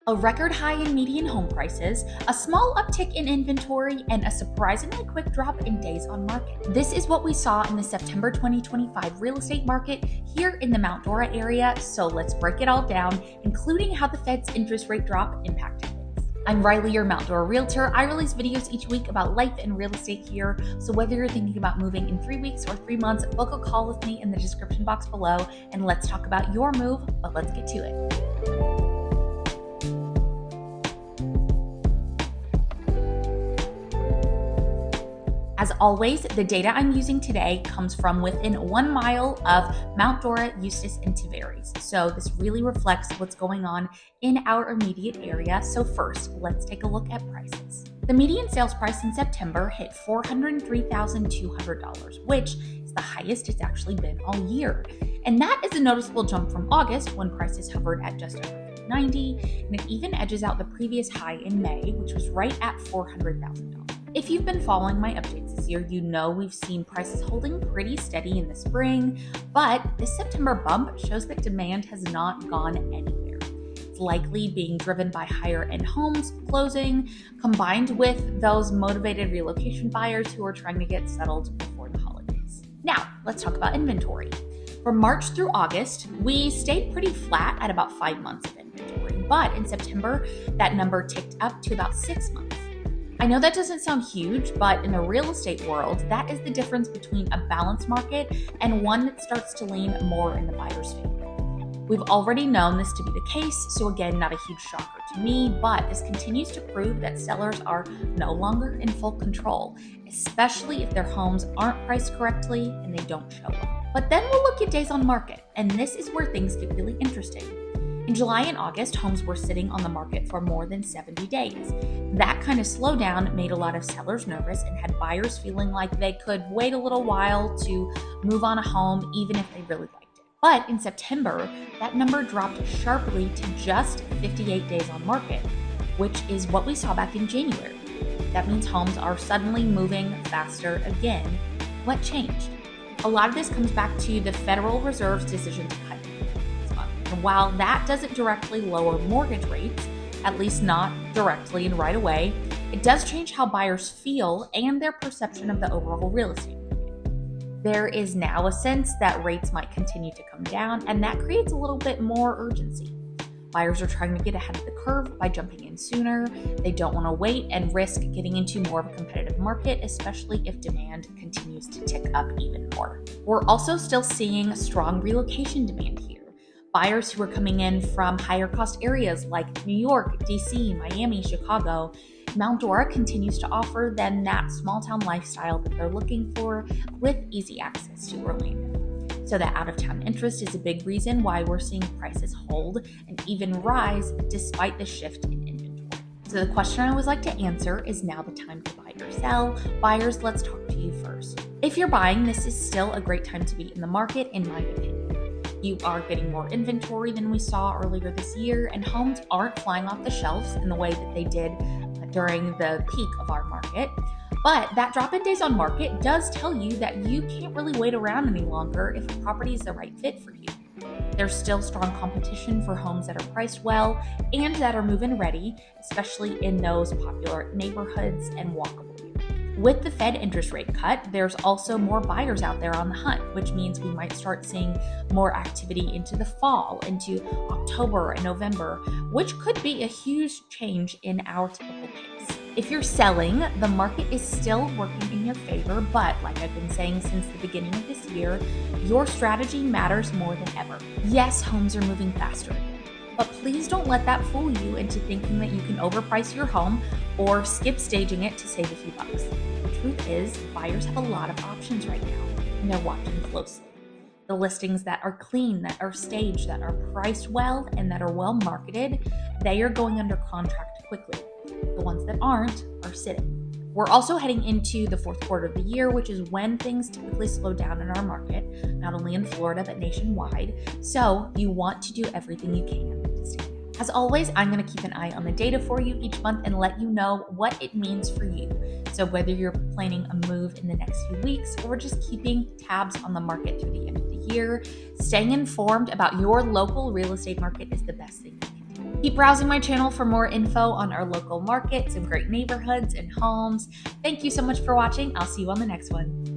A record high in median home prices, a small uptick in inventory, and a surprisingly quick drop in days on market. This is what we saw in the September 2025 real estate market here in the Mount Dora area, so let's break it all down, including how the Fed's interest rate drop impacted things. I'm Riley, your Mount Dora realtor. I release videos each week about life and real estate here, so whether you're thinking about moving in 3 weeks or 3 months, book a call with me in the description box below, and let's talk about your move, but let's get to it. As always, the data I'm using today comes from within 1 mile of Mount Dora, Eustis, and Tavares. So this really reflects what's going on in our immediate area. So first, let's take a look at prices. The median sales price in September hit $403,200, which is the highest it's actually been all year. And that is a noticeable jump from August, when prices hovered at just over $90, and it even edges out the previous high in May, which was right at $400,000. If you've been following my updates this year, you know we've seen prices holding pretty steady in the spring, but this September bump shows that demand has not gone anywhere. It's likely being driven by higher end homes closing, combined with those motivated relocation buyers who are trying to get settled before the holidays. Now, let's talk about inventory. From March through August, we stayed pretty flat at about 5 months of inventory, but in September, that number ticked up to about 6 months. I know that doesn't sound huge, but in the real estate world, that is the difference between a balanced market and one that starts to lean more in the buyer's favor. We've already known this to be the case, so again, not a huge shocker to me, but this continues to prove that sellers are no longer in full control, especially if their homes aren't priced correctly and they don't show well. But then we'll look at days on market, and this is where things get really interesting. In July and August, homes were sitting on the market for more than 70 days. That kind of slowdown made a lot of sellers nervous and had buyers feeling like they could wait a little while to move on a home, even if they really liked it. But in September, that number dropped sharply to just 58 days on market, which is what we saw back in January. That means homes are suddenly moving faster again. What changed? A lot of this comes back to the Federal Reserve's decision to cut. And while that doesn't directly lower mortgage rates, at least not directly and right away, it does change how buyers feel and their perception of the overall real estate market. There is now a sense that rates might continue to come down, and that creates a little bit more urgency. Buyers are trying to get ahead of the curve by jumping in sooner. They don't want to wait and risk getting into more of a competitive market, especially if demand continues to tick up even more. We're also still seeing strong relocation demand here. Buyers who are coming in from higher cost areas like New York, DC, Miami, Chicago, Mount Dora continues to offer them that small town lifestyle that they're looking for with easy access to Orlando. So that out of town interest is a big reason why we're seeing prices hold and even rise despite the shift in inventory. So the question I always like to answer is, now the time to buy or sell? Buyers, let's talk to you first. If you're buying, this is still a great time to be in the market, in my opinion. You are getting more inventory than we saw earlier this year, and homes aren't flying off the shelves in the way that they did during the peak of our market. But that drop in days on market does tell you that you can't really wait around any longer if a property is the right fit for you. There's still strong competition for homes that are priced well and that are move-in ready, especially in those popular neighborhoods and walkable. With the Fed interest rate cut, there's also more buyers out there on the hunt, which means we might start seeing more activity into the fall, into October and November, which could be a huge change in our typical pace. If you're selling, the market is still working in your favor, but like I've been saying since the beginning of this year, your strategy matters more than ever. Yes, homes are moving faster again, but please don't let that fool you into thinking that you can overprice your home or skip staging it to save a few bucks. The truth is, buyers have a lot of options right now, and they're watching closely. The listings that are clean, that are staged, that are priced well, and that are well marketed, they are going under contract quickly. The ones that aren't are sitting. We're also heading into the fourth quarter of the year, which is when things typically slow down in our market, not only in Florida, but nationwide. So you want to do everything you can to stay ahead. As always, I'm going to keep an eye on the data for you each month and let you know what it means for you. So whether you're planning a move in the next few weeks or just keeping tabs on the market through the end of the year, staying informed about your local real estate market is the best thing you can do. Keep browsing my channel for more info on our local markets and great neighborhoods and homes. Thank you so much for watching. I'll see you on the next one.